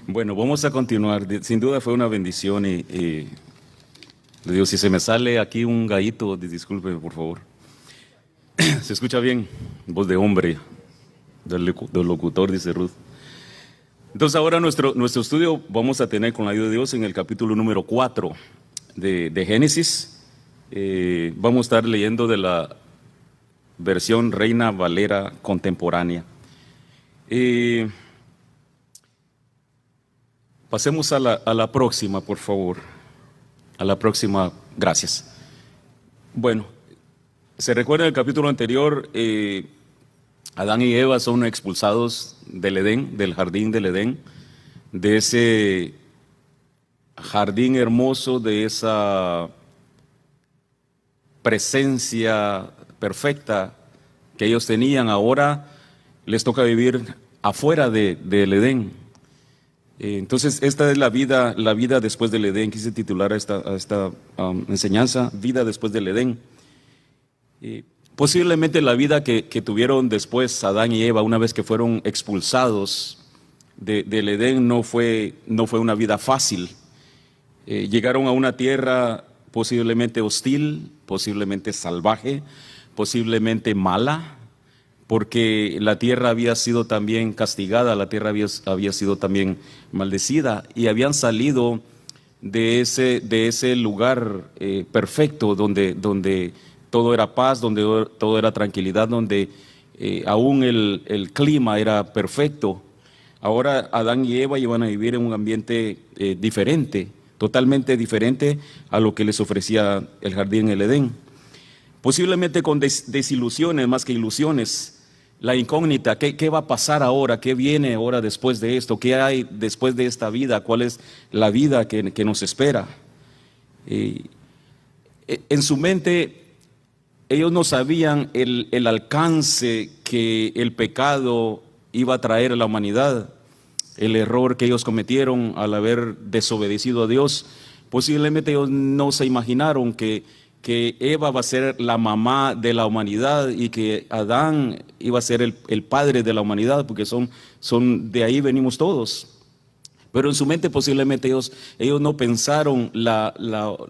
Bueno, vamos a continuar. Sin duda fue una bendición y le digo, si se me sale aquí un gallito, discúlpeme por favor. ¿Se escucha bien? Voz de hombre, del locutor, dice Ruth. Entonces ahora nuestro estudio vamos a tener con la ayuda de Dios en el capítulo número 4 de Génesis. Vamos a estar leyendo de la versión Reina Valera contemporánea. Pasemos a la próxima, por favor. A la próxima, gracias. Bueno, se recuerda en el capítulo anterior, Adán y Eva son expulsados del Edén, del jardín del Edén, de ese jardín hermoso, de esa presencia perfecta que ellos tenían. Ahora les toca vivir afuera del Edén. Entonces esta es la vida después del Edén. Quise titular a esta enseñanza, vida después del Edén. Posiblemente la vida que tuvieron después Adán y Eva, una vez que fueron expulsados del Edén, no fue una vida fácil. Llegaron a una tierra posiblemente hostil, posiblemente salvaje, posiblemente mala, porque la tierra había sido también castigada, la tierra había sido también maldecida, y habían salido de ese lugar perfecto donde todo era paz, donde todo era tranquilidad, donde aún el clima era perfecto. Ahora Adán y Eva iban a vivir en un ambiente diferente, totalmente diferente a lo que les ofrecía el jardín del Edén. Posiblemente con desilusiones más que ilusiones. La incógnita, ¿qué va a pasar ahora? ¿Qué viene ahora después de esto? ¿Qué hay después de esta vida? ¿Cuál es la vida que nos espera? En su mente, ellos no sabían el alcance que el pecado iba a traer a la humanidad, el error que ellos cometieron al haber desobedecido a Dios. Posiblemente ellos no se imaginaron que Eva va a ser la mamá de la humanidad y que Adán iba a ser el padre de la humanidad, porque son de ahí venimos todos. Pero en su mente posiblemente ellos no pensaron lo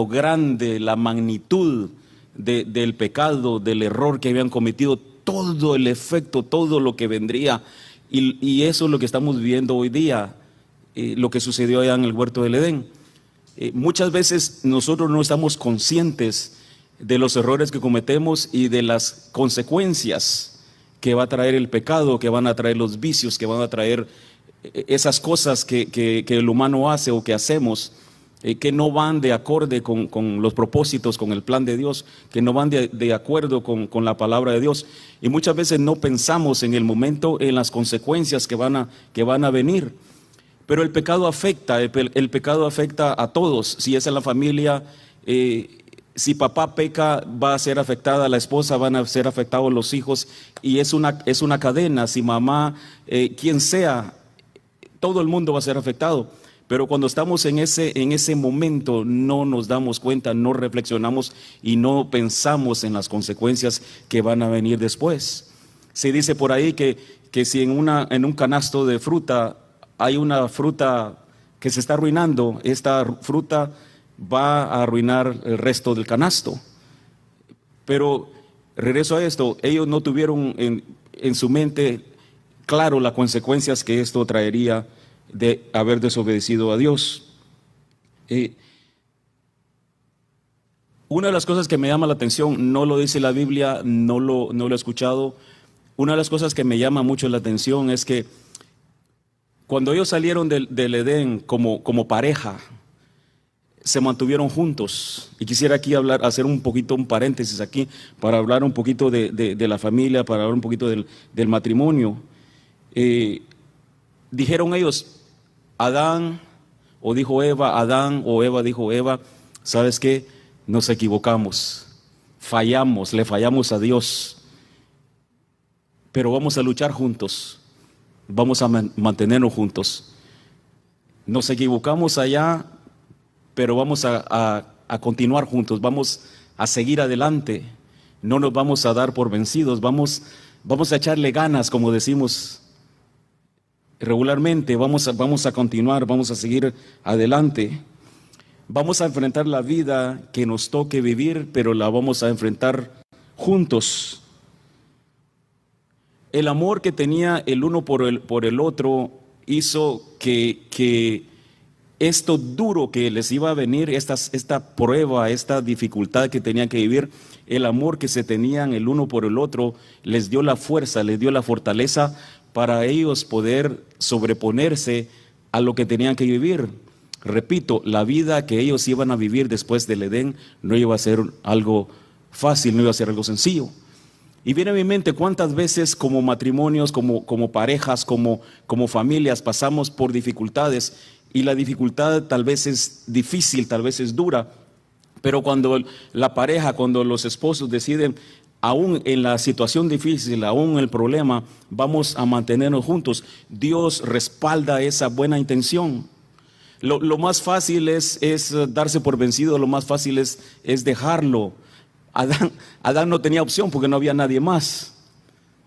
grande, la magnitud del pecado, del error que habían cometido, todo el efecto, todo lo que vendría. Y eso es lo que estamos viviendo hoy día, lo que sucedió allá en el huerto del Edén. Muchas veces nosotros no estamos conscientes de los errores que cometemos y de las consecuencias que va a traer el pecado, que van a traer los vicios, que van a traer esas cosas que el humano hace o que hacemos, que no van de acorde con los propósitos, con el plan de Dios, que no van de acuerdo con la palabra de Dios. Y muchas veces no pensamos en el momento en las consecuencias que van a venir. Pero el pecado afecta, el pecado afecta a todos. Si es en la familia, si papá peca, va a ser afectada la esposa, van a ser afectados los hijos, y es una cadena. Si mamá, quien sea, todo el mundo va a ser afectado. Pero cuando estamos en ese momento no nos damos cuenta, no reflexionamos y no pensamos en las consecuencias que van a venir después. Se dice por ahí que si en un canasto de fruta hay una fruta que se está arruinando, esta fruta va a arruinar el resto del canasto. Pero regreso a esto, ellos no tuvieron en su mente claro las consecuencias que esto traería de haber desobedecido a Dios. Una de las cosas que me llama la atención, no lo dice la Biblia, no lo he escuchado. Una de las cosas que me llama mucho la atención es que cuando ellos salieron del Edén como pareja, se mantuvieron juntos. Y quisiera aquí hacer un paréntesis aquí, para hablar un poquito de la familia, para hablar un poquito del matrimonio. Dijeron ellos, Adán, o dijo Eva, Adán, o Eva dijo Eva, ¿sabes qué? Nos equivocamos, le fallamos a Dios, pero vamos a luchar juntos. Vamos a mantenernos juntos. Nos equivocamos allá, pero vamos a continuar juntos, vamos a seguir adelante. No nos vamos a dar por vencidos, vamos a echarle ganas, como decimos. regularmente, vamos a continuar, vamos a seguir adelante. Vamos a enfrentar la vida que nos toque vivir, pero la vamos a enfrentar juntos. El amor que tenía el uno por el otro hizo que esto duro que les iba a venir, esta prueba, esta dificultad que tenían que vivir, el amor que se tenían el uno por el otro, les dio la fuerza, les dio la fortaleza para ellos poder sobreponerse a lo que tenían que vivir. Repito, la vida que ellos iban a vivir después del Edén no iba a ser algo fácil, no iba a ser algo sencillo. Y viene a mi mente cuántas veces como matrimonios, como parejas, como familias pasamos por dificultades, y la dificultad tal vez es difícil, tal vez es dura, pero cuando la pareja, cuando los esposos deciden, aún en la situación difícil, aún en el problema, vamos a mantenernos juntos, Dios respalda esa buena intención. Lo más fácil es darse por vencido, lo más fácil es dejarlo. Adán no tenía opción porque no había nadie más.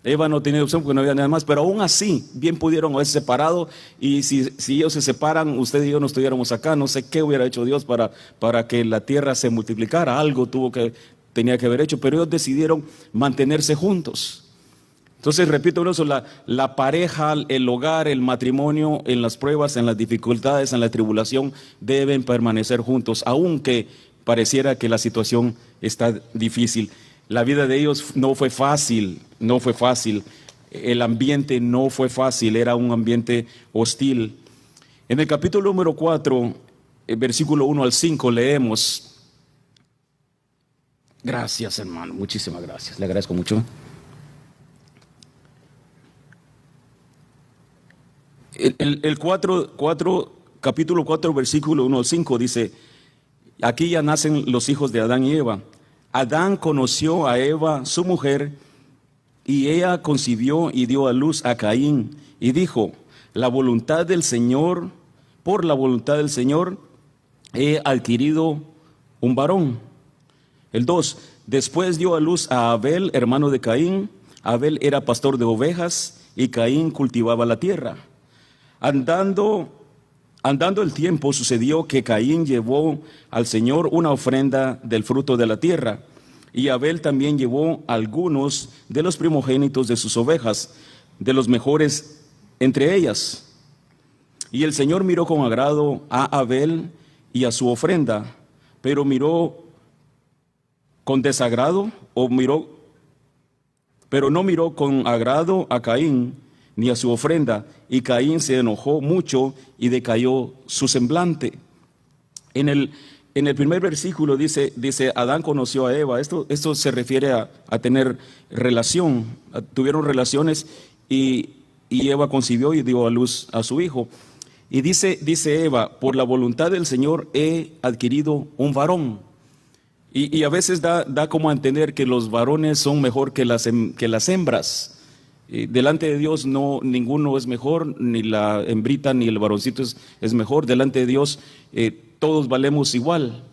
Eva no tenía opción porque no había nadie más, pero aún así, bien pudieron haberse separado, y si ellos se separan, usted y yo no estuviéramos acá. No sé qué hubiera hecho Dios para que la tierra se multiplicara. Algo tenía que haber hecho, pero ellos decidieron mantenerse juntos. Entonces, repito eso, la pareja, el hogar, el matrimonio, en las pruebas, en las dificultades, en la tribulación, deben permanecer juntos, aunque pareciera que la situación está difícil. La vida de ellos no fue fácil, no fue fácil. El ambiente no fue fácil, era un ambiente hostil. En el capítulo número 4, versículo 1 al 5, leemos. Gracias, hermano, muchísimas gracias, le agradezco mucho. Capítulo 4, versículo 1 al 5 dice: aquí ya nacen los hijos de Adán y Eva. Adán conoció a Eva, su mujer, y ella concibió y dio a luz a Caín, y dijo: la voluntad del Señor, por la voluntad del Señor, he adquirido un varón. El 2, después dio a luz a Abel, hermano de Caín. Abel era pastor de ovejas, y Caín cultivaba la tierra. Andando el tiempo, sucedió que Caín llevó al Señor una ofrenda del fruto de la tierra, y Abel también llevó algunos de los primogénitos de sus ovejas, de los mejores entre ellas. Y el Señor miró con agrado a Abel y a su ofrenda, pero miró con desagrado, pero no miró con agrado a Caín ni a su ofrenda, y Caín se enojó mucho y decayó su semblante. En el primer versículo dice, Adán conoció a Eva. Esto se refiere a tener relación. Tuvieron relaciones y Eva concibió y dio a luz a su hijo. Y dice Eva: por la voluntad del Señor he adquirido un varón. Y a veces da como a entender que los varones son mejor que las hembras. Delante de Dios ninguno es mejor, ni la hembrita ni el varoncito es mejor. Delante de Dios todos valemos igual.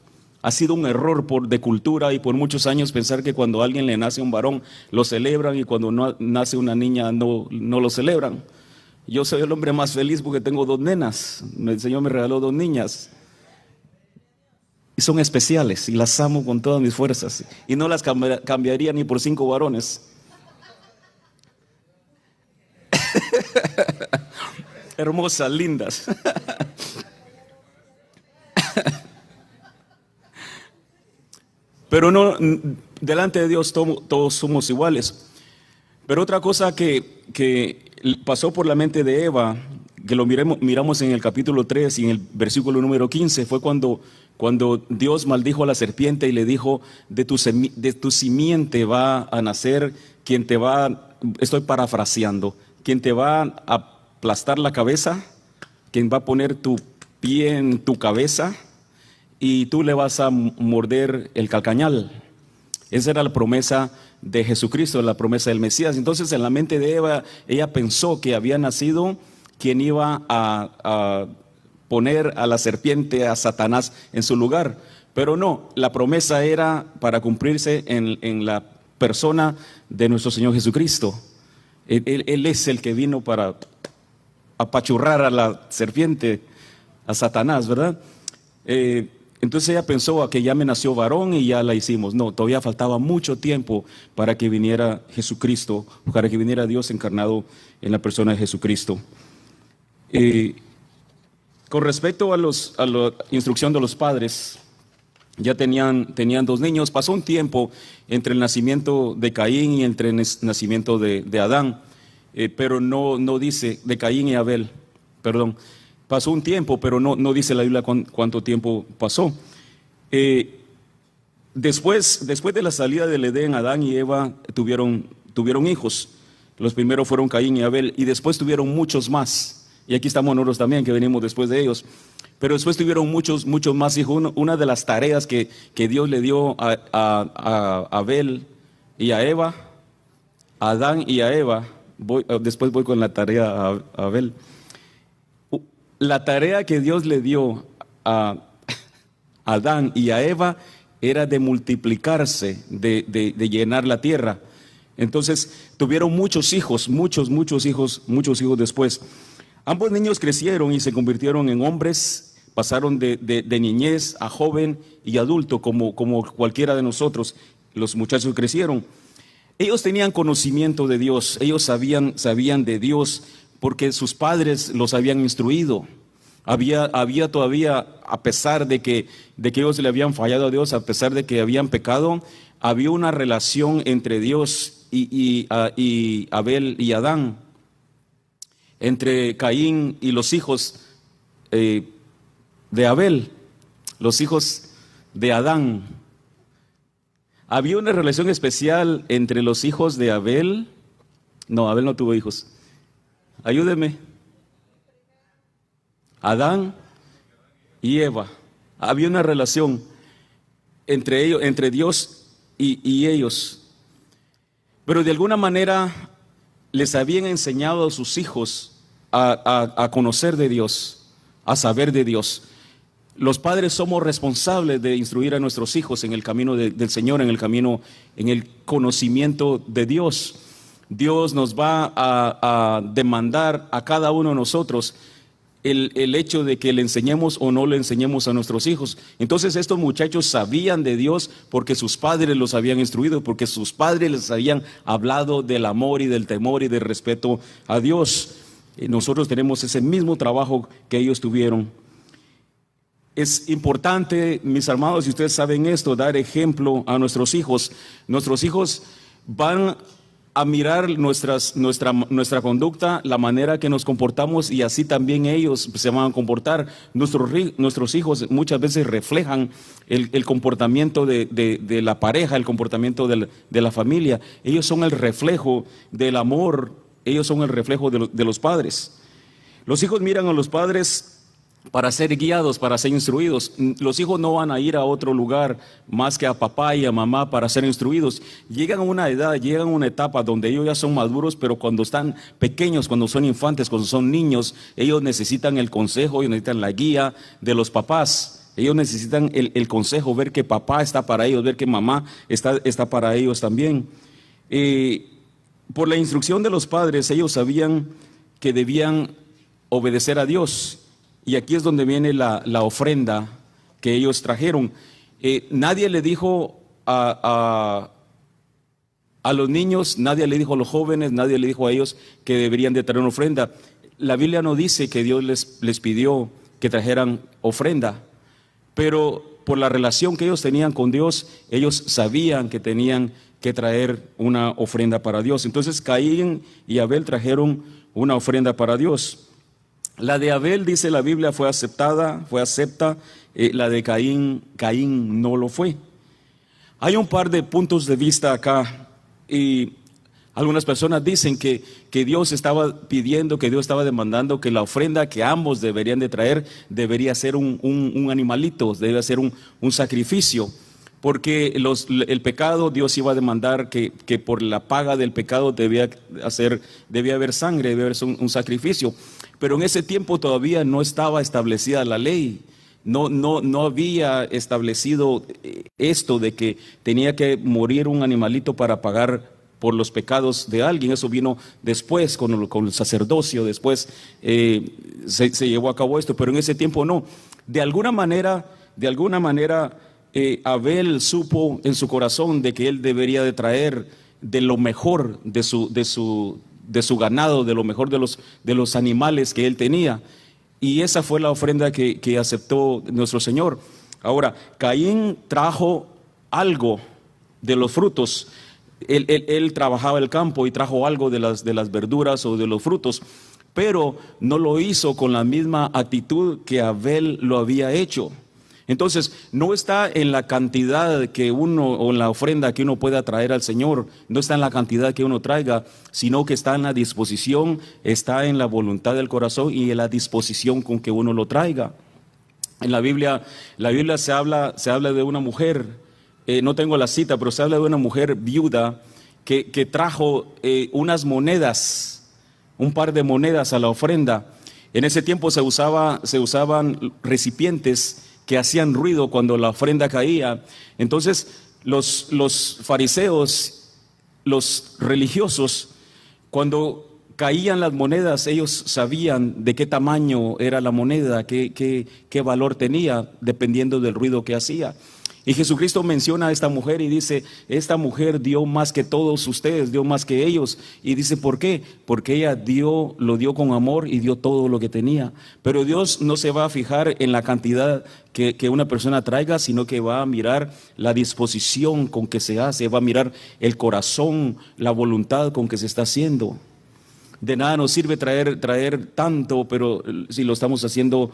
Ha sido un error de cultura y por muchos años pensar que cuando a alguien le nace un varón lo celebran, y cuando nace una niña no lo celebran. Yo soy el hombre más feliz porque tengo 2 nenas. El Señor me regaló 2 niñas. Y son especiales y las amo con todas mis fuerzas. Y no las cambiaría ni por 5 varones. Hermosas, lindas. Pero no, delante de Dios todos somos iguales. Pero otra cosa que pasó por la mente de Eva, que lo miramos en el capítulo 3 y en el versículo número 15, fue cuando Dios maldijo a la serpiente y le dijo: de tu simiente va a nacer quien te va, estoy parafraseando, quien te va a aplastar la cabeza, quien va a poner tu pie en tu cabeza y tú le vas a morder el calcañal. Esa era la promesa de Jesucristo, la promesa del Mesías. Entonces, en la mente de Eva, ella pensó que había nacido quien iba a poner a la serpiente, a Satanás, en su lugar. Pero no, la promesa era para cumplirse en la persona de nuestro Señor Jesucristo. Él es el que vino para apachurrar a la serpiente, a Satanás, ¿verdad? Entonces ella pensó que ya me nació varón y ya la hicimos. No, todavía faltaba mucho tiempo para que viniera Jesucristo, para que viniera Dios encarnado en la persona de Jesucristo. Con respecto a la instrucción de los padres, ya tenían 2 niños. Pasó un tiempo entre el nacimiento de Caín y entre el nacimiento de Adán, pero no dice de Caín y Abel, perdón. Pasó un tiempo, pero no dice la Biblia cuánto tiempo pasó. Después de la salida del Edén, Adán y Eva tuvieron hijos. Los primeros fueron Caín y Abel, y después tuvieron muchos más. Y aquí estamos nosotros también, que venimos después de ellos. Pero después tuvieron muchos más hijos. Una de las tareas que Dios le dio a Abel y a Eva, a Adán y a Eva, después voy con la tarea a Abel. La tarea que Dios le dio a Adán y a Eva era de multiplicarse, de llenar la tierra. Entonces tuvieron muchos hijos después. Ambos niños crecieron y se convirtieron en hombres, pasaron de niñez a joven y adulto, como cualquiera de nosotros. Los muchachos crecieron. Ellos tenían conocimiento de Dios, ellos sabían de Dios, porque sus padres los habían instruido. Había todavía, a pesar de que ellos le habían fallado a Dios, a pesar de que habían pecado, había una relación entre Dios y Abel y Adán, entre Caín y los hijos de Abel, los hijos de Adán. Había una relación especial entre los hijos de Abel. No, Abel no tuvo hijos. Ayúdeme. Adán y Eva. Había una relación entre ellos, entre Dios y ellos. Pero de alguna manera les habían enseñado a sus hijos a conocer de Dios, a saber de Dios. Los padres somos responsables de instruir a nuestros hijos en el camino del Señor, en el conocimiento de Dios. Dios nos va a demandar a cada uno de nosotros el hecho de que le enseñemos o no le enseñemos a nuestros hijos. Entonces estos muchachos sabían de Dios porque sus padres los habían instruido, porque sus padres les habían hablado del amor y del temor y del respeto a Dios. Nosotros tenemos ese mismo trabajo que ellos tuvieron. Es importante, mis amados, si ustedes saben esto, dar ejemplo a nuestros hijos. Nuestros hijos van a mirar nuestra conducta, la manera que nos comportamos, y así también ellos se van a comportar. Nuestros hijos muchas veces reflejan el comportamiento de la pareja, el comportamiento de la familia. Ellos son el reflejo del amor, ellos son el reflejo de los padres. Los hijos miran a los padres para ser guiados, para ser instruidos. Los hijos no van a ir a otro lugar más que a papá y a mamá para ser instruidos. Llegan a una edad, llegan a una etapa donde ellos ya son maduros, pero cuando están pequeños, cuando son infantes, cuando son niños, ellos necesitan el consejo, ellos necesitan la guía de los papás. Ellos necesitan el consejo, ver que papá está para ellos, ver que mamá está para ellos también. Por la instrucción de los padres, ellos sabían que debían obedecer a Dios. Y aquí es donde viene la ofrenda que ellos trajeron. Nadie le dijo a los niños, nadie le dijo a los jóvenes, nadie le dijo a ellos que deberían de traer una ofrenda. La Biblia no dice que Dios les pidió que trajeran ofrenda, pero por la relación que ellos tenían con Dios, ellos sabían que tenían que traer una ofrenda para Dios. Entonces Caín y Abel trajeron una ofrenda para Dios. La de Abel, dice la Biblia, fue acepta, la de Caín no lo fue. Hay un par de puntos de vista acá, y algunas personas dicen que Dios estaba pidiendo, que Dios estaba demandando que la ofrenda que ambos deberían de traer debería ser un animalito, debe ser un sacrificio, porque el pecado, Dios iba a demandar que por la paga del pecado debía haber sangre, debía haber un sacrificio. Pero en ese tiempo todavía no estaba establecida la ley, no había establecido esto de que tenía que morir un animalito para pagar por los pecados de alguien. Eso vino después con el sacerdocio, después se llevó a cabo esto, pero en ese tiempo no. De alguna manera, Abel supo en su corazón de que él debería de traer de lo mejor de su ganado, de lo mejor de los animales que él tenía. Y esa fue la ofrenda que aceptó nuestro Señor. Ahora, Caín trajo algo de los frutos. Él trabajaba el campo y trajo algo de las verduras o de los frutos, pero no lo hizo con la misma actitud que Abel lo había hecho. Entonces, no está en la cantidad que uno, o en la ofrenda que uno pueda traer al Señor, no está en la cantidad que uno traiga, sino que está en la disposición, está en la voluntad del corazón y en la disposición con que uno lo traiga. En la Biblia se habla de una mujer, no tengo la cita, pero se habla de una mujer viuda que trajo unas monedas, un par de monedas a la ofrenda. En ese tiempo se usaban recipientes que hacían ruido cuando la ofrenda caía. Entonces los fariseos, los religiosos, cuando caían las monedas, ellos sabían de qué tamaño era la moneda, qué valor tenía, dependiendo del ruido que hacía. Y Jesucristo menciona a esta mujer y dice, esta mujer dio más que todos ustedes, dio más que ellos. Y dice, ¿por qué? Porque ella lo dio con amor y dio todo lo que tenía. Pero Dios no se va a fijar en la cantidad que una persona traiga, sino que va a mirar la disposición con que se hace, va a mirar el corazón, la voluntad con que se está haciendo. De nada nos sirve traer tanto, pero si lo estamos haciendo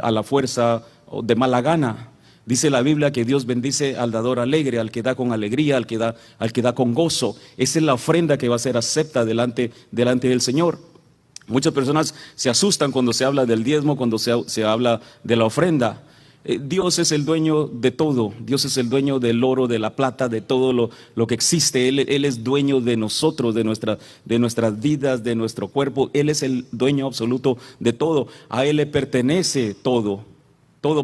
a la fuerza o de mala gana. Dice la Biblia que Dios bendice al dador alegre, al que da con alegría, al que da con gozo. Esa es la ofrenda que va a ser acepta delante del Señor. Muchas personas se asustan cuando se habla del diezmo, cuando se habla de la ofrenda. Dios es el dueño de todo. Dios es el dueño del oro, de la plata, de todo lo que existe. Él es dueño de nosotros, de nuestras vidas, de nuestro cuerpo. Él es el dueño absoluto de todo. A Él le pertenece todo,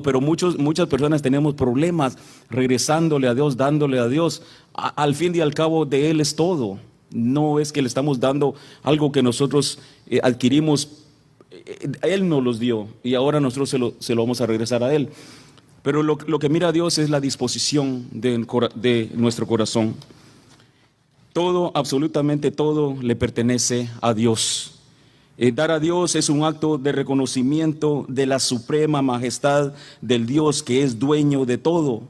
pero muchas personas tenemos problemas regresándole a Dios, dándole a Dios. Al fin y al cabo, de Él es todo. No es que le estamos dando algo que nosotros adquirimos. Él nos los dio y ahora nosotros se lo vamos a regresar a Él. Pero lo que mira Dios es la disposición de nuestro corazón. Todo, absolutamente todo, le pertenece a Dios. Dar a Dios es un acto de reconocimiento de la suprema majestad del Dios que es dueño de todo.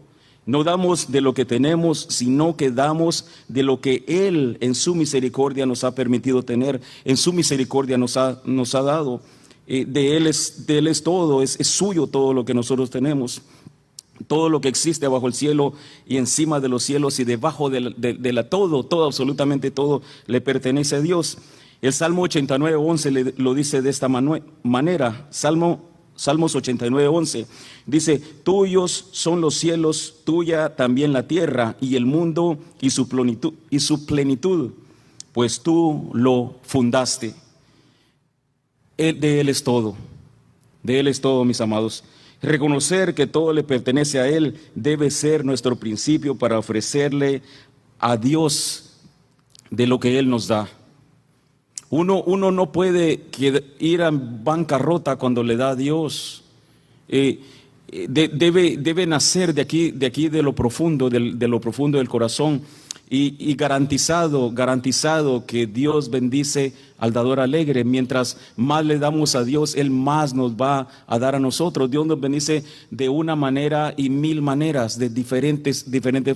No damos de lo que tenemos, sino que damos de lo que Él en su misericordia nos ha permitido tener, en su misericordia nos ha dado. De Él es todo, es suyo todo lo que nosotros tenemos. Todo lo que existe bajo el cielo y encima de los cielos y debajo de todo, absolutamente todo le pertenece a Dios. El Salmo 89:11 lo dice de esta manera. Salmos 89:11 dice, tuyos son los cielos, tuya también la tierra y el mundo y su plenitud, pues tú lo fundaste. De Él es todo, mis amados. Reconocer que todo le pertenece a Él debe ser nuestro principio para ofrecerle a Dios de lo que Él nos da. Uno no puede ir a bancarrota cuando le da a Dios. Debe nacer de aquí de lo profundo, de lo profundo del corazón. Y garantizado que Dios bendice al dador alegre. Mientras más le damos a Dios, Él más nos va a dar a nosotros. Dios nos bendice de una manera y mil maneras, de diferentes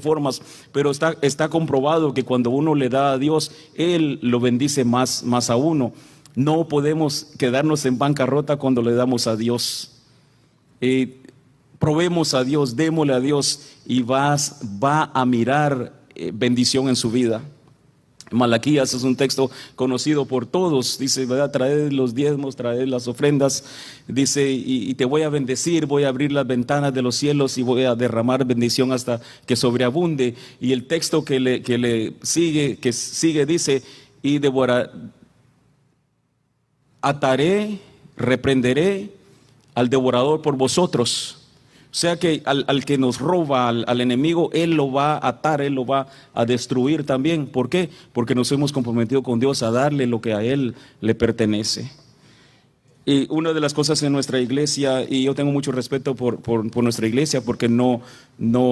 formas. Pero está comprobado que cuando uno le da a Dios, Él lo bendice más a uno. No podemos quedarnos en bancarrota cuando le damos a Dios. Probemos a Dios, démosle a Dios y va a mirar bendición en su vida. Malaquías es un texto conocido por todos. Dice, ¿verdad? Traed los diezmos, traed las ofrendas. Dice, y te voy a bendecir, voy a abrir las ventanas de los cielos y voy a derramar bendición hasta que sobreabunde. Y el texto que le sigue dice, y ataré, reprenderé al devorador por vosotros. sea que al que nos roba, al enemigo, Él lo va a atar, Él lo va a destruir también. ¿Por qué? Porque nos hemos comprometido con Dios a darle lo que a Él le pertenece. Y una de las cosas en nuestra iglesia, y yo tengo mucho respeto por nuestra iglesia, porque no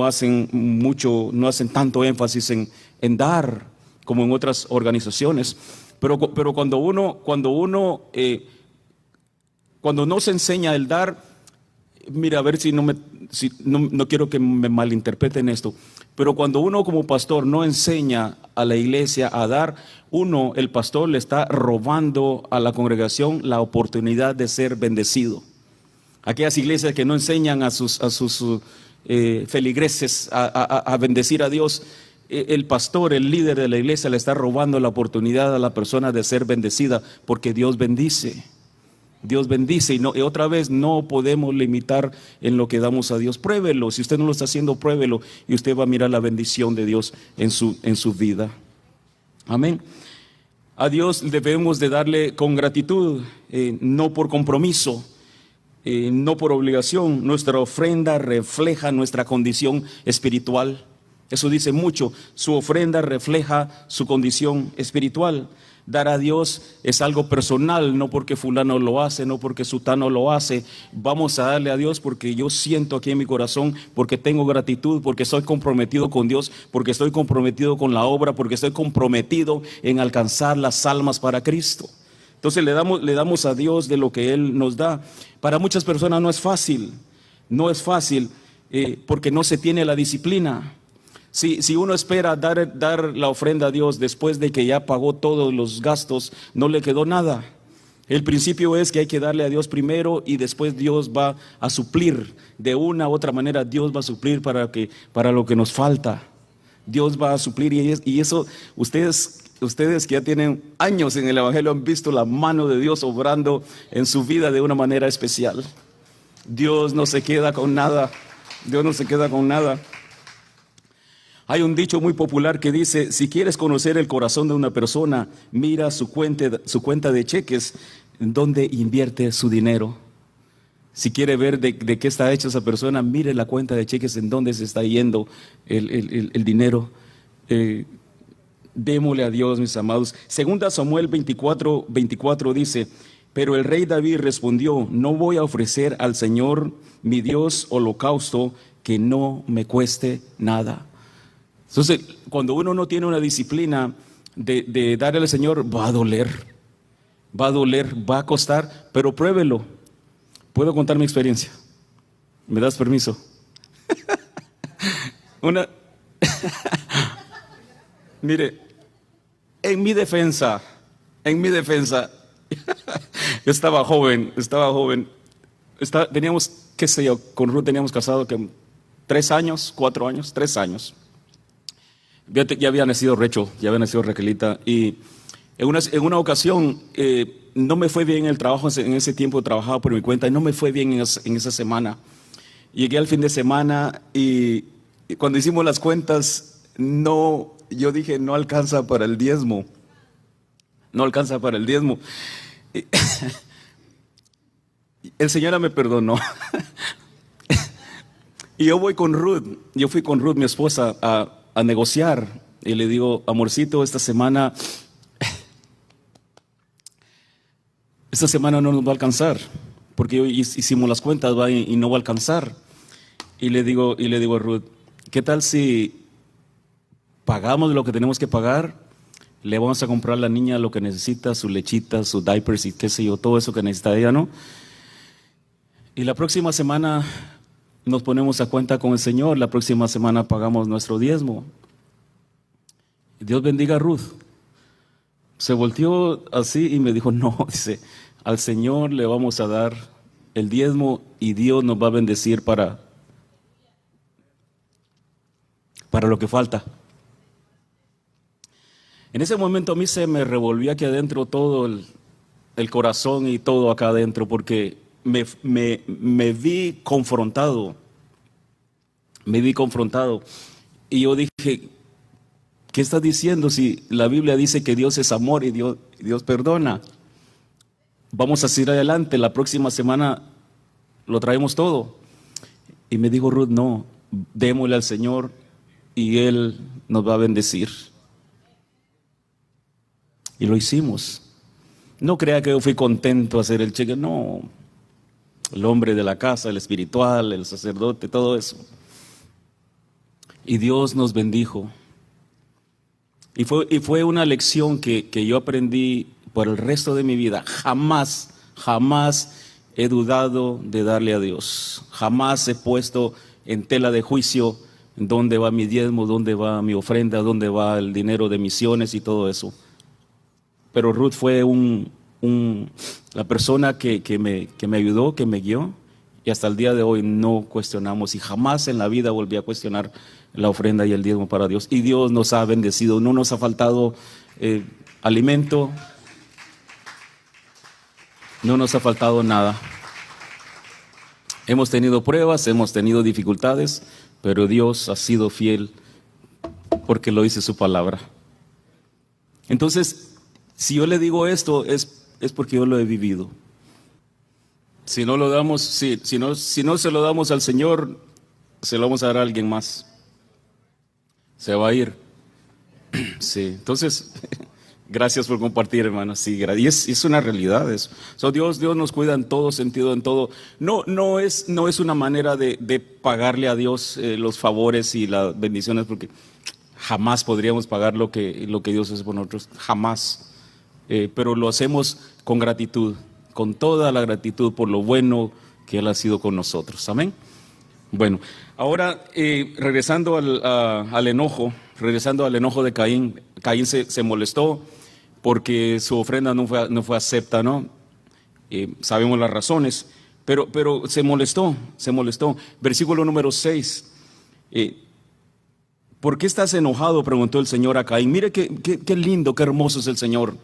hacen tanto énfasis en dar como en otras organizaciones. Pero cuando no se enseña el dar, mira, a ver si no quiero que me malinterpreten esto, pero cuando uno como pastor no enseña a la iglesia a dar, el pastor le está robando a la congregación la oportunidad de ser bendecido. Aquellas iglesias que no enseñan a sus feligreses a bendecir a Dios, el pastor, el líder de la iglesia, le está robando la oportunidad a la persona de ser bendecida, porque Dios bendice. Dios bendice, y otra vez no podemos limitar en lo que damos a Dios. Pruébelo, si usted no lo está haciendo, pruébelo, y usted va a mirar la bendición de Dios en su vida. Amén. A Dios debemos de darle con gratitud, no por compromiso, no por obligación. Nuestra ofrenda refleja nuestra condición espiritual. Eso dice mucho. Su ofrenda refleja su condición espiritual. Dar a Dios es algo personal, no porque fulano lo hace, no porque sutano lo hace. Vamos a darle a Dios porque yo siento aquí en mi corazón, porque tengo gratitud, porque estoy comprometido con Dios, porque estoy comprometido con la obra, porque estoy comprometido en alcanzar las almas para Cristo. Entonces le damos a Dios de lo que Él nos da. Para muchas personas no es fácil, porque no se tiene la disciplina. Si uno espera dar la ofrenda a Dios después de que ya pagó todos los gastos, no le quedó nada. El principio es que hay que darle a Dios primero, y después Dios va a suplir. De una u otra manera Dios va a suplir para lo que nos falta. Dios va a suplir, y eso ustedes que ya tienen años en el Evangelio han visto la mano de Dios obrando en su vida de una manera especial. Dios no se queda con nada. Dios no se queda con nada. Hay un dicho muy popular que dice: si quieres conocer el corazón de una persona, mira su cuenta de cheques, donde invierte su dinero. Si quiere ver de qué está hecha esa persona, mire la cuenta de cheques, en dónde se está yendo el dinero. Démosle a Dios, mis amados. Segunda Samuel 24 dice: pero el rey David respondió: no voy a ofrecer al Señor mi Dios holocausto que no me cueste nada. Entonces, cuando uno no tiene una disciplina de darle al Señor, va a doler, va a costar, pero pruébelo. Puedo contar mi experiencia. ¿Me das permiso? Mire, en mi defensa, yo estaba joven, teníamos, qué sé yo, con Ruth teníamos casado 3 años, 4 años, 3 años. Ya había nacido Recho, ya había nacido Raquelita, y en una ocasión no me fue bien en el trabajo. En ese tiempo trabajaba por mi cuenta y no me fue bien en esa semana. Llegué al fin de semana y cuando hicimos las cuentas, yo dije: no alcanza para el diezmo. No alcanza para el diezmo. El Señor me perdonó. Y yo fui con Ruth, mi esposa, a negociar, y le digo: amorcito, esta semana no nos va a alcanzar, porque hoy hicimos las cuentas, y no va a alcanzar. Y le digo a Ruth: ¿qué tal si pagamos lo que tenemos que pagar? Le vamos a comprar a la niña lo que necesita, su lechita, sus diapers y qué sé yo, todo eso que necesita ella, ¿no? Y la próxima semana nos ponemos a cuenta con el Señor, la próxima semana pagamos nuestro diezmo. Dios bendiga a Ruth. Se volteó así y me dijo: no, dice, al Señor le vamos a dar el diezmo y Dios nos va a bendecir para lo que falta. En ese momento a mí se me revolvió aquí adentro todo el corazón y todo acá adentro, porque me vi confrontado. Y yo dije: ¿qué estás diciendo si la Biblia dice que Dios es amor y Dios perdona? Vamos a seguir adelante, la próxima semana lo traemos todo. Y me dijo Ruth, no, démosle al Señor y Él nos va a bendecir. Y lo hicimos. No crea que yo fui contento a hacer el cheque, no. El hombre de la casa, el espiritual, el sacerdote, todo eso. Y Dios nos bendijo. Y fue una lección que yo aprendí por el resto de mi vida. Jamás he dudado de darle a Dios. Jamás he puesto en tela de juicio dónde va mi diezmo, dónde va mi ofrenda, dónde va el dinero de misiones y todo eso. Pero Ruth fue la persona que me ayudó, que me guió, y hasta el día de hoy no cuestionamos, y jamás en la vida volví a cuestionar la ofrenda y el diezmo para Dios. Y Dios nos ha bendecido, no nos ha faltado alimento, no nos ha faltado nada. Hemos tenido pruebas, hemos tenido dificultades, pero Dios ha sido fiel porque lo dice su palabra. Entonces, si yo le digo esto, es porque yo lo he vivido. Si no lo damos, si no se lo damos al Señor, se lo vamos a dar a alguien más. Se va a ir. Sí, entonces, gracias por compartir, hermanos. Sí, y es una realidad eso. Dios nos cuida en todo sentido, en todo. No es una manera de pagarle a Dios los favores y las bendiciones, porque jamás podríamos pagar lo que Dios hace por nosotros, jamás. Pero lo hacemos con gratitud, con toda la gratitud por lo bueno que Él ha sido con nosotros. Amén. Bueno, ahora regresando al enojo de Caín. Caín se molestó porque su ofrenda no fue acepta, ¿no? Sabemos las razones, pero se molestó. Versículo número 6. ¿Por qué estás enojado?, preguntó el Señor a Caín. Mire qué lindo, qué hermoso es el Señor.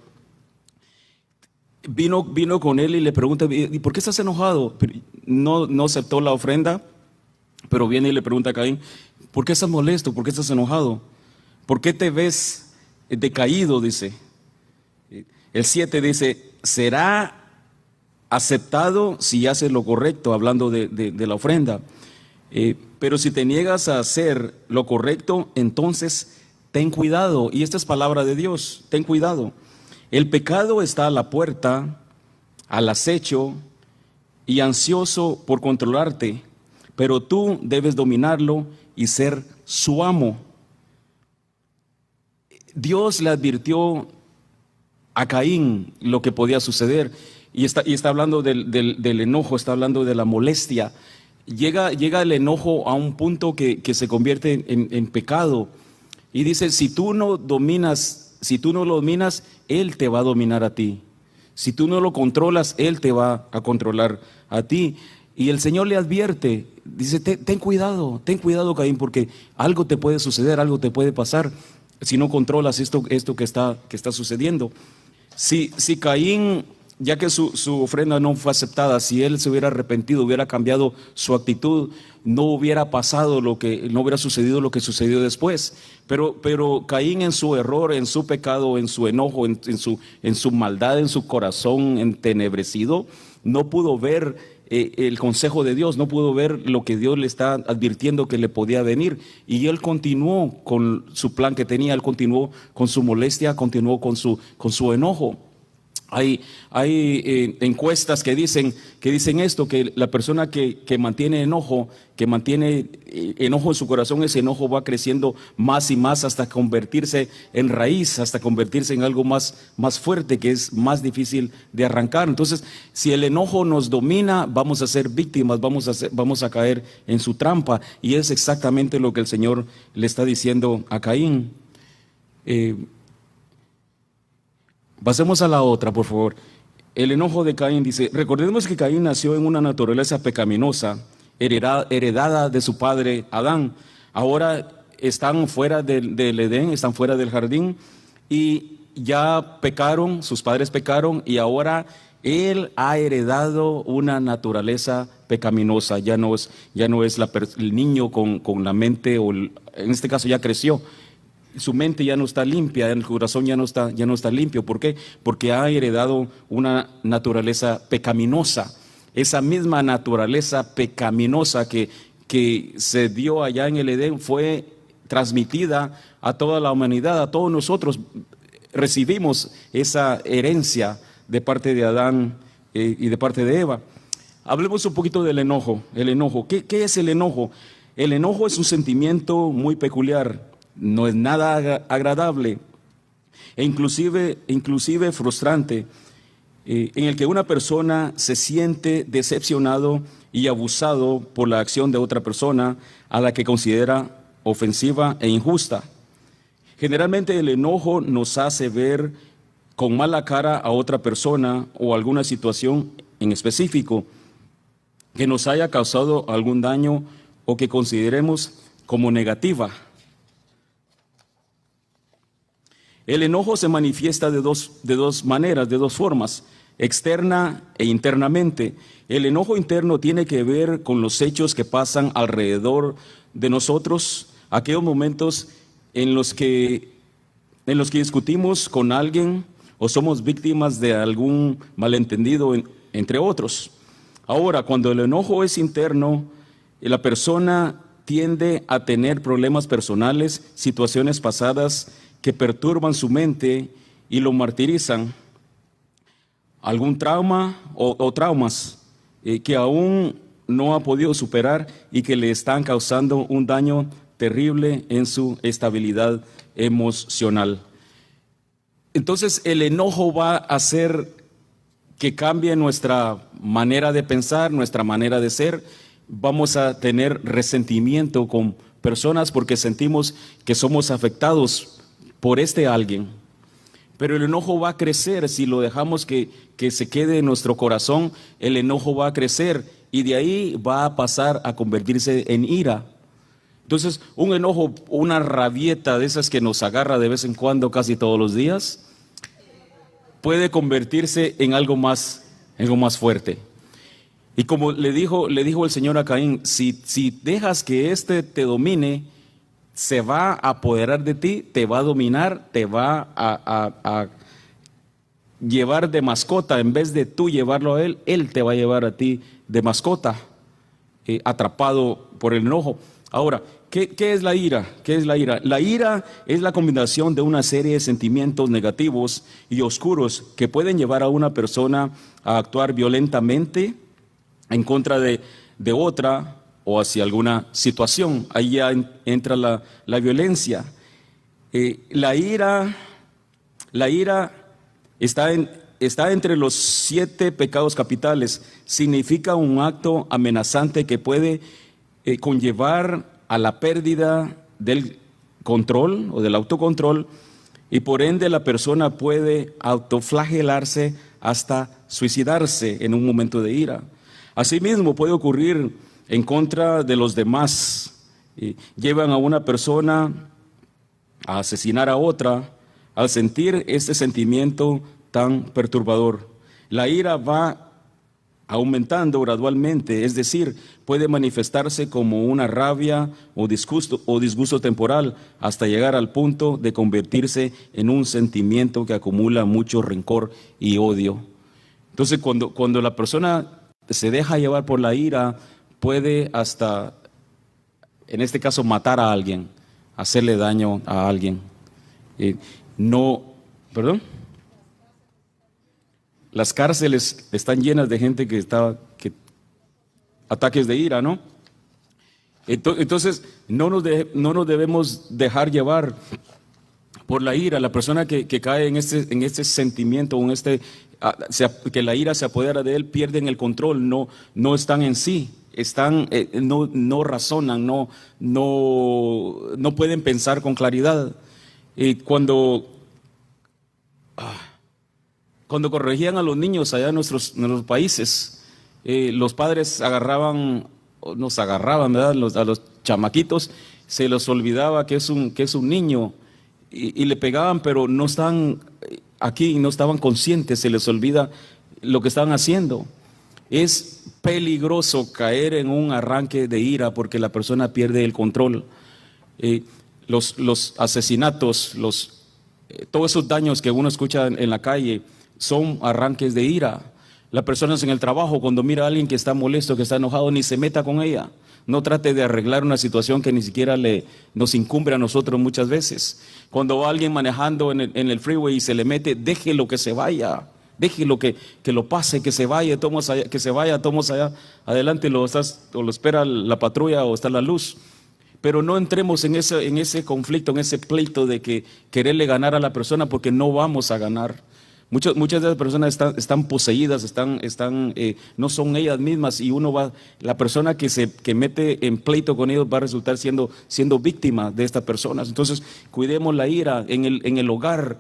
Vino con él y le pregunta, ¿y por qué estás enojado? No aceptó la ofrenda, pero viene y le pregunta a Caín, ¿por qué estás molesto? ¿Por qué estás enojado? ¿Por qué te ves decaído?, dice. El 7 dice, será aceptado si haces lo correcto, hablando de la ofrenda. Pero si te niegas a hacer lo correcto, entonces ten cuidado. Y esta es palabra de Dios, ten cuidado. El pecado está a la puerta, al acecho y ansioso por controlarte, pero tú debes dominarlo y ser su amo. Dios le advirtió a Caín lo que podía suceder, y está hablando del enojo, está hablando de la molestia. Llega el enojo a un punto que se convierte en pecado, y dice, si tú no lo dominas, Él te va a dominar a ti. Si tú no lo controlas, Él te va a controlar a ti. Y el Señor le advierte, dice, ten cuidado Caín, porque algo te puede suceder, algo te puede pasar si no controlas esto que está sucediendo. Si Caín, ya que su ofrenda no fue aceptada, si él se hubiera arrepentido, hubiera cambiado su actitud, no hubiera sucedido lo que sucedió después. Pero Caín, en su error, en su pecado, en su enojo, en su maldad, en su corazón entenebrecido, no pudo ver el consejo de Dios, no pudo ver lo que Dios le está advirtiendo que le podía venir, y él continuó con su plan que tenía, él continuó con su molestia, continuó con su enojo. Hay encuestas que dicen esto, que la persona que mantiene enojo en su corazón, ese enojo va creciendo más y más hasta convertirse en raíz, hasta convertirse en algo más fuerte, que es más difícil de arrancar. Entonces, si el enojo nos domina, vamos a ser víctimas, vamos a caer en su trampa, y es exactamente lo que el Señor le está diciendo a Caín. Pasemos a la otra, por favor. El enojo de Caín, dice, recordemos que Caín nació en una naturaleza pecaminosa, heredada de su padre Adán. Ahora están fuera del Edén, están fuera del jardín, y ya pecaron, sus padres pecaron, y ahora él ha heredado una naturaleza pecaminosa. Ya no es el niño con la mente, en este caso ya creció. Su mente ya no está limpia, el corazón ya no está limpio. ¿Por qué? Porque ha heredado una naturaleza pecaminosa. Esa misma naturaleza pecaminosa que que se dio allá en el Edén fue transmitida a toda la humanidad, a todos nosotros. Recibimos esa herencia de parte de Adán y de parte de Eva. Hablemos un poquito del enojo. El enojo. ¿Qué es el enojo? El enojo es un sentimiento muy peculiar, no es nada agradable e inclusive frustrante, en el que una persona se siente decepcionado y abusado por la acción de otra persona a la que considera ofensiva e injusta. Generalmente el enojo nos hace ver con mala cara a otra persona o alguna situación en específico que nos haya causado algún daño o que consideremos como negativa. El enojo se manifiesta de dos maneras, de dos formas, externa e internamente. El enojo interno tiene que ver con los hechos que pasan alrededor de nosotros, aquellos momentos en los que discutimos con alguien o somos víctimas de algún malentendido, entre otros. Ahora, cuando el enojo es interno, la persona tiende a tener problemas personales, situaciones pasadas que perturban su mente y lo martirizan. Algún trauma o traumas que aún no ha podido superar y que le están causando un daño terrible en su estabilidad emocional. Entonces, el enojo va a hacer que cambie nuestra manera de pensar, nuestra manera de ser. Vamos a tener resentimiento con personas porque sentimos que somos afectados por alguien. Pero el enojo va a crecer si lo dejamos que se quede en nuestro corazón. El enojo va a crecer y de ahí va a pasar a convertirse en ira. Entonces, un enojo, una rabieta de esas que nos agarra de vez en cuando, casi todos los días, puede convertirse en algo más fuerte. Y como le dijo el Señor a Caín, si dejas que te domine, se va a apoderar de ti, te va a dominar, te va a llevar de mascota. En vez de tú llevarlo a él te va a llevar a ti de mascota, atrapado por el enojo. Ahora, ¿qué es la ira? ¿Qué es la ira? La ira es la combinación de una serie de sentimientos negativos y oscuros que pueden llevar a una persona a actuar violentamente en contra de otra o hacia alguna situación. Ahí ya entra la violencia. La ira está entre los 7 pecados capitales. Significa un acto amenazante que puede conllevar a la pérdida del control o del autocontrol, y por ende la persona puede autoflagelarse hasta suicidarse en un momento de ira. Asimismo puede ocurrir en contra de los demás. Llevan a una persona a asesinar a otra al sentir este sentimiento tan perturbador. La ira va aumentando gradualmente, es decir, puede manifestarse como una rabia o disgusto temporal hasta llegar al punto de convertirse en un sentimiento que acumula mucho rencor y odio. Entonces, cuando la persona se deja llevar por la ira, puede hasta, en este caso, matar a alguien, hacerle daño a alguien. Las cárceles están llenas de gente que ataques de ira, ¿no? Entonces, no nos debemos dejar llevar por la ira. La persona que cae en este sentimiento, que la ira se apodera de él, pierden el control, no están en sí, no razonan, no pueden pensar con claridad. Cuando corregían a los niños allá en nuestros países, los padres nos agarraban, ¿verdad? A los chamaquitos, se les olvidaba que es un niño y le pegaban, pero no estaban aquí, no estaban conscientes, se les olvida lo que estaban haciendo. Es peligroso caer en un arranque de ira porque la persona pierde el control. Los asesinatos, todos esos daños que uno escucha en la calle son arranques de ira. Las personas en el trabajo, cuando mira a alguien que está molesto, que está enojado, ni se meta con ella, no trate de arreglar una situación que ni siquiera nos incumbe a nosotros muchas veces. Cuando va alguien manejando en el freeway y se le mete, déjelo que se vaya. Déjelo que lo pase, que se vaya, tomos allá adelante, o lo espera la patrulla o está la luz. Pero no entremos en ese conflicto, en ese pleito de que quererle ganar a la persona, porque no vamos a ganar. Muchas de las personas están poseídas, no son ellas mismas, y la persona que mete en pleito con ellos va a resultar siendo víctima de estas personas. Entonces, cuidemos la ira en el hogar.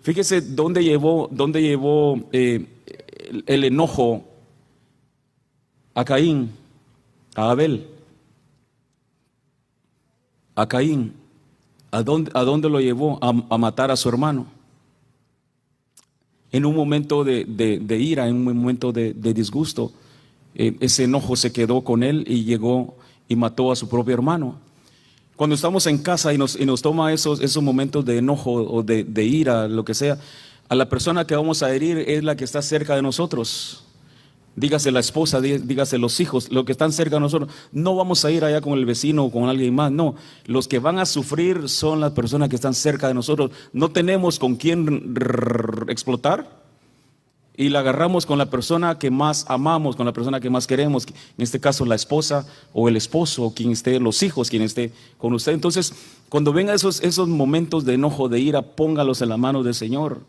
Fíjese dónde llevó el enojo a Caín, a Abel. A Caín, ¿a dónde lo llevó? A matar a su hermano. En un momento de ira, en un momento de disgusto, ese enojo se quedó con él y llegó y mató a su propio hermano. Cuando estamos en casa y nos toma esos momentos de enojo o de ira, lo que sea, a la persona que vamos a herir es la que está cerca de nosotros. Dígase la esposa, dígase los hijos, los que están cerca de nosotros. No vamos a ir allá con el vecino o con alguien más, no. Los que van a sufrir son las personas que están cerca de nosotros. No tenemos con quién explotar y la agarramos con la persona que más amamos, con la persona que más queremos, en este caso la esposa o el esposo, o quien esté, los hijos, quien esté con usted. Entonces, cuando vengan esos momentos de enojo, de ira, póngalos en la mano del Señor.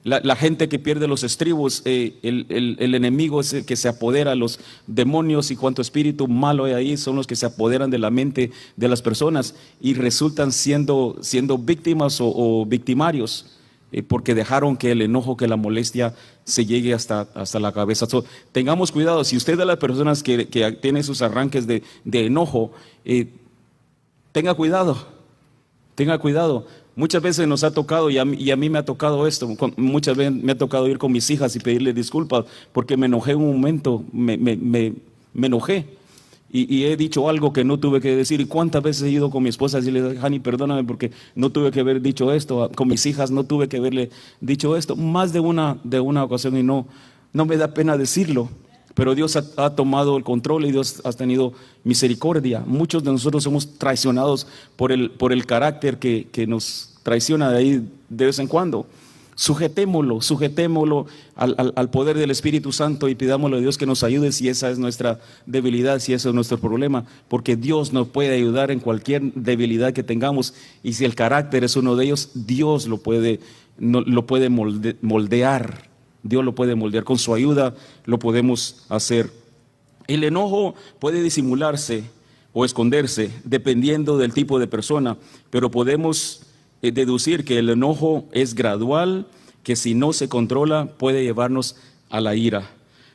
La gente que pierde los estribos, el enemigo es el que se apodera, los demonios y cuanto espíritu malo hay ahí son los que se apoderan de la mente de las personas y resultan siendo víctimas o victimarios, porque dejaron que el enojo, que la molestia se llegue hasta la cabeza. Tengamos cuidado, si usted es de las personas que tiene sus arranques de enojo, tenga cuidado. Muchas veces nos ha tocado, y a mí me ha tocado esto, muchas veces me ha tocado ir con mis hijas y pedirle disculpas porque me enojé en un momento, me enojé y he dicho algo que no tuve que decir. ¿Y cuántas veces he ido con mi esposa y decirle, Hani, perdóname porque no tuve que haber dicho esto? Con mis hijas no tuve que haberle dicho esto, más de una ocasión, y no me da pena decirlo. Pero Dios ha tomado el control y Dios ha tenido misericordia. Muchos de nosotros somos traicionados por el carácter que nos traiciona de ahí de vez en cuando. Sujetémoslo al poder del Espíritu Santo y pidámosle a Dios que nos ayude si esa es nuestra debilidad, si ese es nuestro problema, porque Dios nos puede ayudar en cualquier debilidad que tengamos, y si el carácter es uno de ellos, Dios lo puede moldear. Dios lo puede moldear, con su ayuda lo podemos hacer. El enojo puede disimularse o esconderse dependiendo del tipo de persona, pero podemos deducir que el enojo es gradual, que si no se controla puede llevarnos a la ira.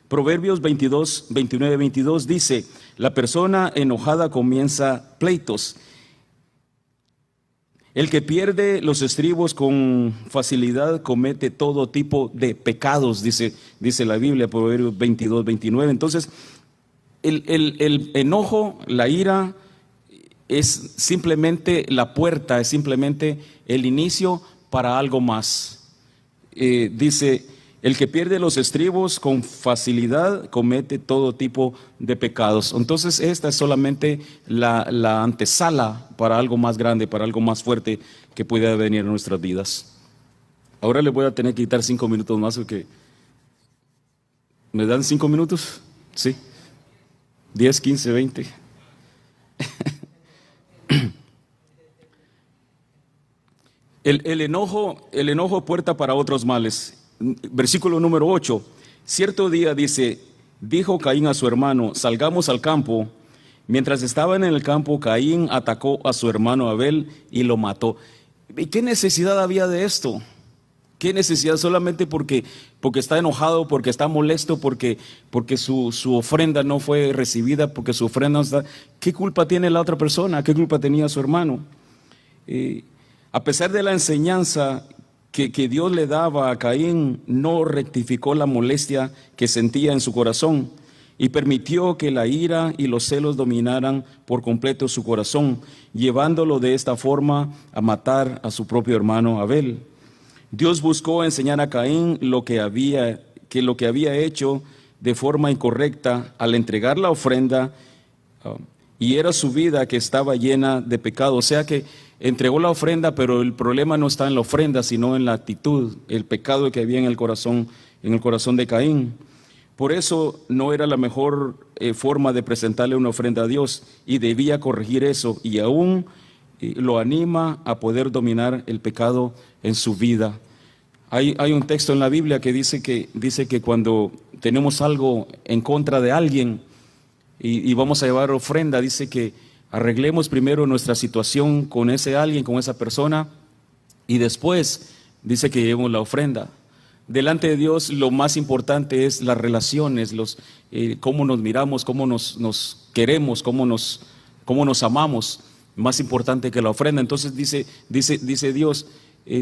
Proverbios 29-22 dice, la persona enojada comienza pleitos. El que pierde los estribos con facilidad comete todo tipo de pecados, dice la Biblia, Proverbios 22-29. Entonces, el enojo, la ira, es simplemente la puerta, es simplemente el inicio para algo más. Dice, el que pierde los estribos con facilidad comete todo tipo de pecados. Entonces esta es solamente la antesala para algo más grande, para algo más fuerte que pueda venir en nuestras vidas. Ahora le voy a tener que quitar 5 minutos más porque... ¿Me dan 5 minutos? Sí. 10, 15, 20. El enojo puerta para otros males. Versículo número 8. Cierto día dijo Caín a su hermano, salgamos al campo. Mientras estaban en el campo, Caín atacó a su hermano Abel y lo mató. ¿Y qué necesidad había de esto? ¿Qué necesidad? Solamente porque está enojado, porque está molesto, porque su ofrenda no fue recibida, porque su ofrenda no está... ¿Qué culpa tiene la otra persona? ¿Qué culpa tenía su hermano? A pesar de la enseñanza que Dios le daba a Caín, no rectificó la molestia que sentía en su corazón y permitió que la ira y los celos dominaran por completo su corazón, llevándolo de esta forma a matar a su propio hermano Abel. Dios buscó enseñar a Caín lo que había hecho de forma incorrecta al entregar la ofrenda Ah, y era su vida que estaba llena de pecado. O sea que entregó la ofrenda, pero el problema no está en la ofrenda, sino en la actitud, el pecado que había en el corazón de Caín. Por eso no era la mejor forma de presentarle una ofrenda a Dios, y debía corregir eso, y aún lo anima a poder dominar el pecado en su vida. Hay un texto en la Biblia que dice que cuando tenemos algo en contra de alguien y vamos a llevar ofrenda, dice que arreglemos primero nuestra situación con ese alguien, con esa persona, y después dice que llevemos la ofrenda. Delante de Dios lo más importante es las relaciones, cómo nos miramos, cómo nos queremos, cómo nos amamos, más importante que la ofrenda. Entonces dice Dios,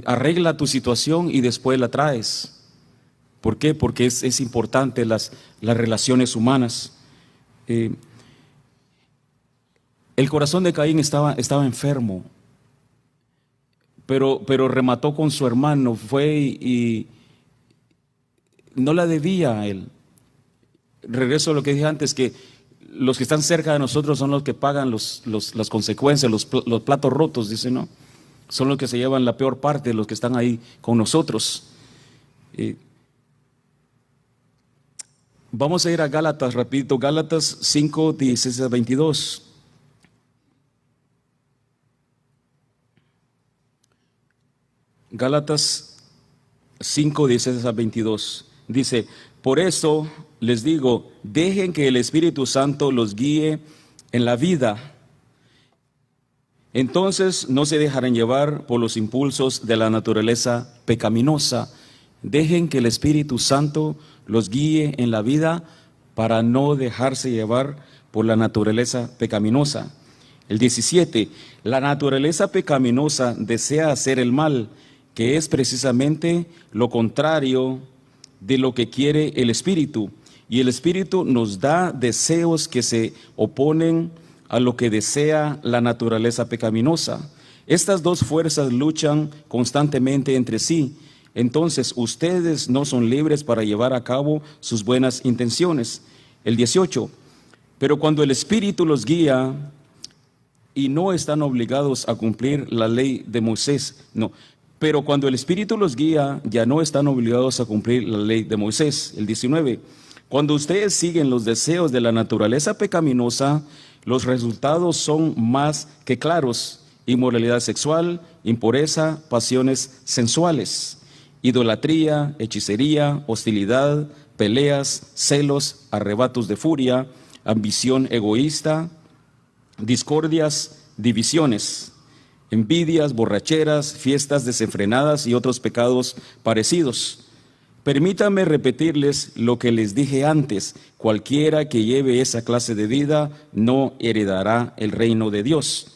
arregla tu situación y después la traes. ¿Por qué? Porque es importante las relaciones humanas. El corazón de Caín estaba enfermo, pero remató con su hermano, fue y no la debía a él. Regreso a lo que dije antes, que los que están cerca de nosotros son los que pagan las consecuencias, los platos rotos, dice, ¿no? Son los que se llevan la peor parte, los que están ahí con nosotros. Vamos a ir a Gálatas rapidito, Gálatas 5, 16 a 22. Gálatas 5, 16 a 22. Dice, por eso les digo, dejen que el Espíritu Santo los guíe en la vida. Entonces no se dejarán llevar por los impulsos de la naturaleza pecaminosa. Dejen que el Espíritu Santo los guíe en la vida para no dejarse llevar por la naturaleza pecaminosa. El 17, la naturaleza pecaminosa desea hacer el mal, que es precisamente lo contrario de lo que quiere el Espíritu. Y el Espíritu nos da deseos que se oponen a lo que desea la naturaleza pecaminosa. Estas dos fuerzas luchan constantemente entre sí. Entonces ustedes no son libres para llevar a cabo sus buenas intenciones. El 18, pero cuando el Espíritu los guía y no están obligados a cumplir la ley de Moisés, no, pero cuando el Espíritu los guía ya no están obligados a cumplir la ley de Moisés. El 19, cuando ustedes siguen los deseos de la naturaleza pecaminosa, los resultados son más que claros: inmoralidad sexual, impureza, pasiones sensuales, idolatría, hechicería, hostilidad, peleas, celos, arrebatos de furia, ambición egoísta, discordias, divisiones, envidias, borracheras, fiestas desenfrenadas y otros pecados parecidos. Permítanme repetirles lo que les dije antes: cualquiera que lleve esa clase de vida no heredará el reino de Dios.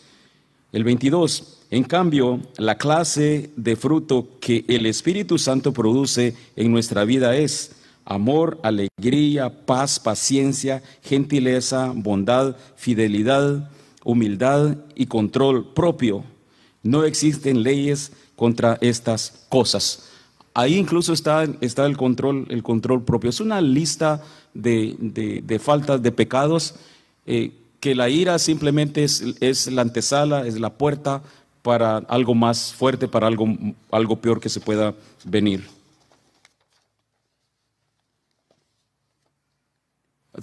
El 22, en cambio, la clase de fruto que el Espíritu Santo produce en nuestra vida es amor, alegría, paz, paciencia, gentileza, bondad, fidelidad, humildad y control propio. No existen leyes contra estas cosas. Ahí incluso está el control propio. Es una lista de faltas, de pecados, que la ira simplemente es la antesala, es la puerta para algo más fuerte, para algo peor que se pueda venir.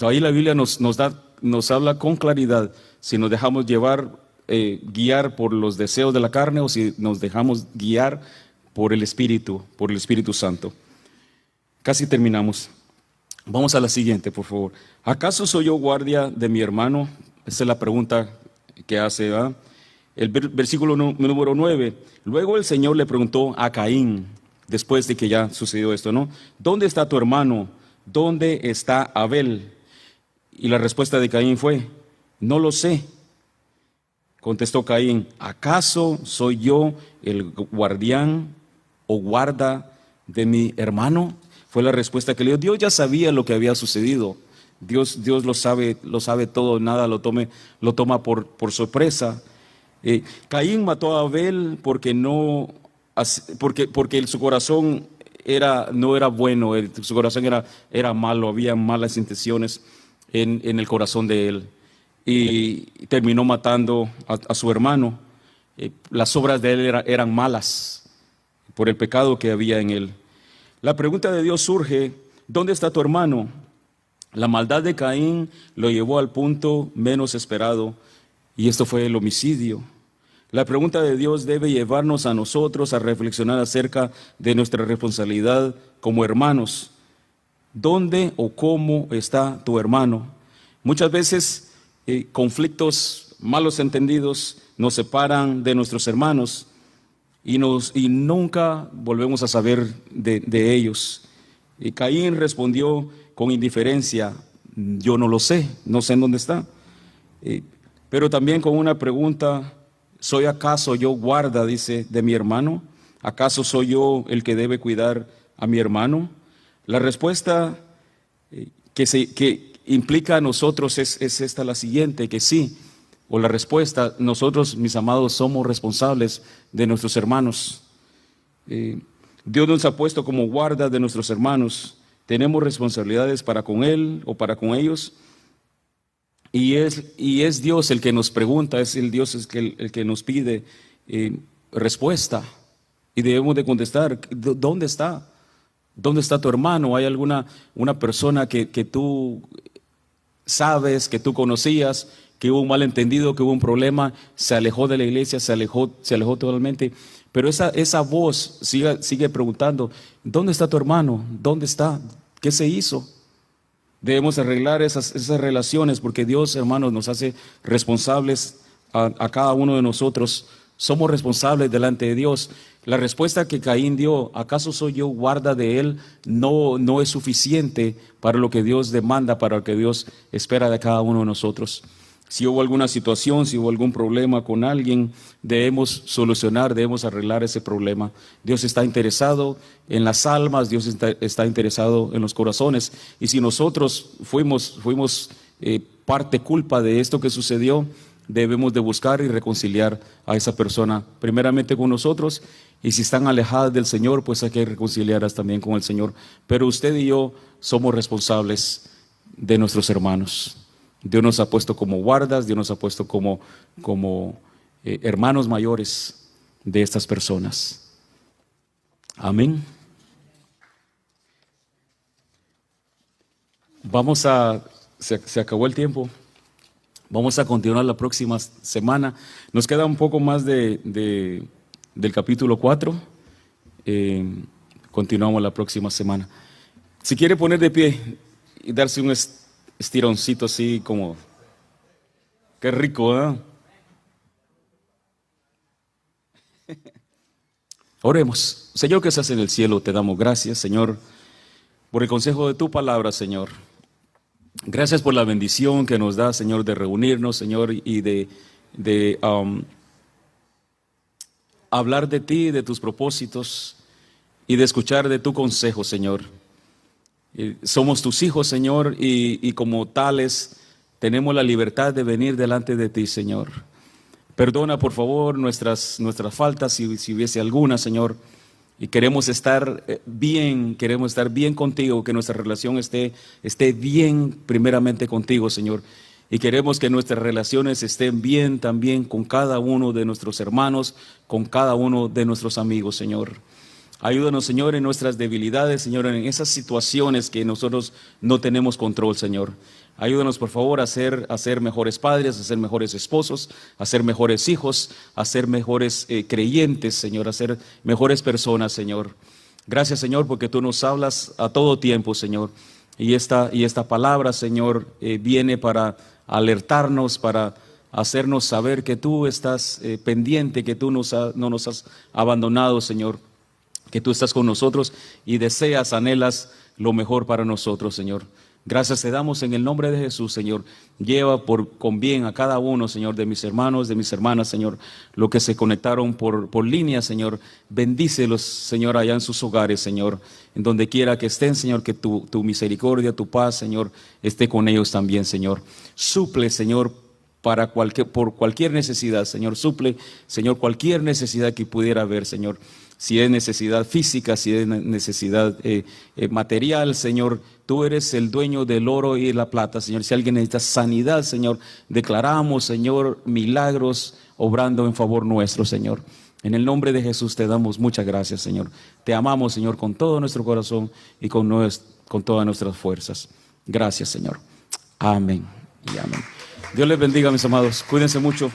Ahí la Biblia nos habla con claridad si nos dejamos guiar por los deseos de la carne o si nos dejamos guiar por el Espíritu Santo. Casi terminamos. Vamos a la siguiente, por favor. ¿Acaso soy yo guardia de mi hermano? Esa es la pregunta que hace, ¿verdad? El versículo número 9. Luego el Señor le preguntó a Caín, después de que ya sucedió esto, ¿no? ¿Dónde está tu hermano? ¿Dónde está Abel? Y la respuesta de Caín fue: no lo sé. Contestó Caín: ¿acaso soy yo el guardián o guarda de mi hermano? Fue la respuesta que le dio. Dios ya sabía lo que había sucedido. Dios lo sabe todo, nada lo toma por sorpresa. Caín mató a Abel porque su corazón no era bueno, su corazón era malo, había malas intenciones en el corazón de él. y terminó matando a su hermano. Las obras de él eran malas por el pecado que había en él. La pregunta de Dios surge: ¿dónde está tu hermano? La maldad de Caín lo llevó al punto menos esperado, y esto fue el homicidio. La pregunta de Dios debe llevarnos a nosotros a reflexionar acerca de nuestra responsabilidad como hermanos. ¿Dónde o cómo está tu hermano? Muchas veces conflictos, malos entendidos nos separan de nuestros hermanos y nunca volvemos a saber de ellos. Y Caín respondió con indiferencia: yo no lo sé, no sé en dónde está. Pero también con una pregunta: ¿soy acaso yo guarda, dice, de mi hermano? ¿Acaso soy yo el que debe cuidar a mi hermano? La respuesta que implica a nosotros es esta, la siguiente, que sí. O la respuesta: nosotros, mis amados, somos responsables de nuestros hermanos. Dios nos ha puesto como guarda de nuestros hermanos. Tenemos responsabilidades para con Él o para con ellos. Y es Dios el que nos pregunta, es el Dios el que nos pide respuesta. Y debemos de contestar: ¿dónde está? ¿Dónde está tu hermano? ¿Hay una persona que tú sabes, que tú conocías, que hubo un malentendido, que hubo un problema, se alejó de la iglesia, se alejó totalmente? Pero esa voz sigue preguntando: ¿dónde está tu hermano? ¿Dónde está? ¿Qué se hizo? Debemos arreglar esas relaciones, porque Dios, hermanos, nos hace responsables a cada uno de nosotros. Somos responsables delante de Dios. La respuesta que Caín dio: ¿acaso soy yo guarda de él?, no es suficiente para lo que Dios demanda, para lo que Dios espera de cada uno de nosotros. Si hubo alguna situación, si hubo algún problema con alguien, debemos solucionar, debemos arreglar ese problema. Dios está interesado en las almas, Dios está interesado en los corazones. Y si nosotros fuimos parte culpa de esto que sucedió, debemos de buscar y reconciliar a esa persona, primeramente con nosotros, y si están alejadas del Señor, pues hay que reconciliarlas también con el Señor. Pero usted y yo somos responsables de nuestros hermanos. Dios nos ha puesto como guardas, Dios nos ha puesto como hermanos mayores de estas personas. Amén. Se acabó el tiempo. Vamos a continuar la próxima semana. Nos queda un poco más del capítulo 4. Continuamos la próxima semana. Si quiere poner de pie y darse un estironcito así como... Qué rico, ¿eh? Oremos. Señor que estás en el cielo, te damos gracias, Señor, por el consejo de tu palabra, Señor. Gracias por la bendición que nos da, Señor, de reunirnos, Señor, y de hablar de ti, de tus propósitos, y de escuchar de tu consejo, Señor. Somos tus hijos, Señor, y como tales tenemos la libertad de venir delante de ti, Señor. Perdona, por favor, nuestras faltas, si hubiese alguna, Señor. Y queremos estar bien contigo, que nuestra relación esté bien primeramente contigo, Señor. Y queremos que nuestras relaciones estén bien también con cada uno de nuestros hermanos, con cada uno de nuestros amigos, Señor. Ayúdanos, Señor, en nuestras debilidades, Señor, en esas situaciones que nosotros no tenemos control, Señor. Ayúdanos, por favor, a ser mejores padres, a ser mejores esposos, a ser mejores hijos, a ser mejores creyentes, Señor, a ser mejores personas, Señor. Gracias, Señor, porque tú nos hablas a todo tiempo, Señor. Y esta palabra, Señor, viene para alertarnos, para hacernos saber que tú estás pendiente, que tú no nos has abandonado, Señor, que tú estás con nosotros y deseas, anhelas lo mejor para nosotros, Señor. Gracias te damos en el nombre de Jesús, Señor. Lleva con bien a cada uno, Señor, de mis hermanos, de mis hermanas, Señor, lo que se conectaron por línea, Señor. Bendícelos, Señor, allá en sus hogares, Señor. En donde quiera que estén, Señor, que tu misericordia, tu paz, Señor, esté con ellos también, Señor. Suple, Señor, por cualquier necesidad, Señor. Suple, Señor, cualquier necesidad que pudiera haber, Señor. Si es necesidad física, si es necesidad material, Señor, tú eres el dueño del oro y la plata, Señor. Si alguien necesita sanidad, Señor, declaramos, Señor, milagros obrando en favor nuestro, Señor. En el nombre de Jesús te damos muchas gracias, Señor. Te amamos, Señor, con todo nuestro corazón y con todas nuestras fuerzas. Gracias, Señor. Amén y amén. Dios les bendiga, mis amados. Cuídense mucho.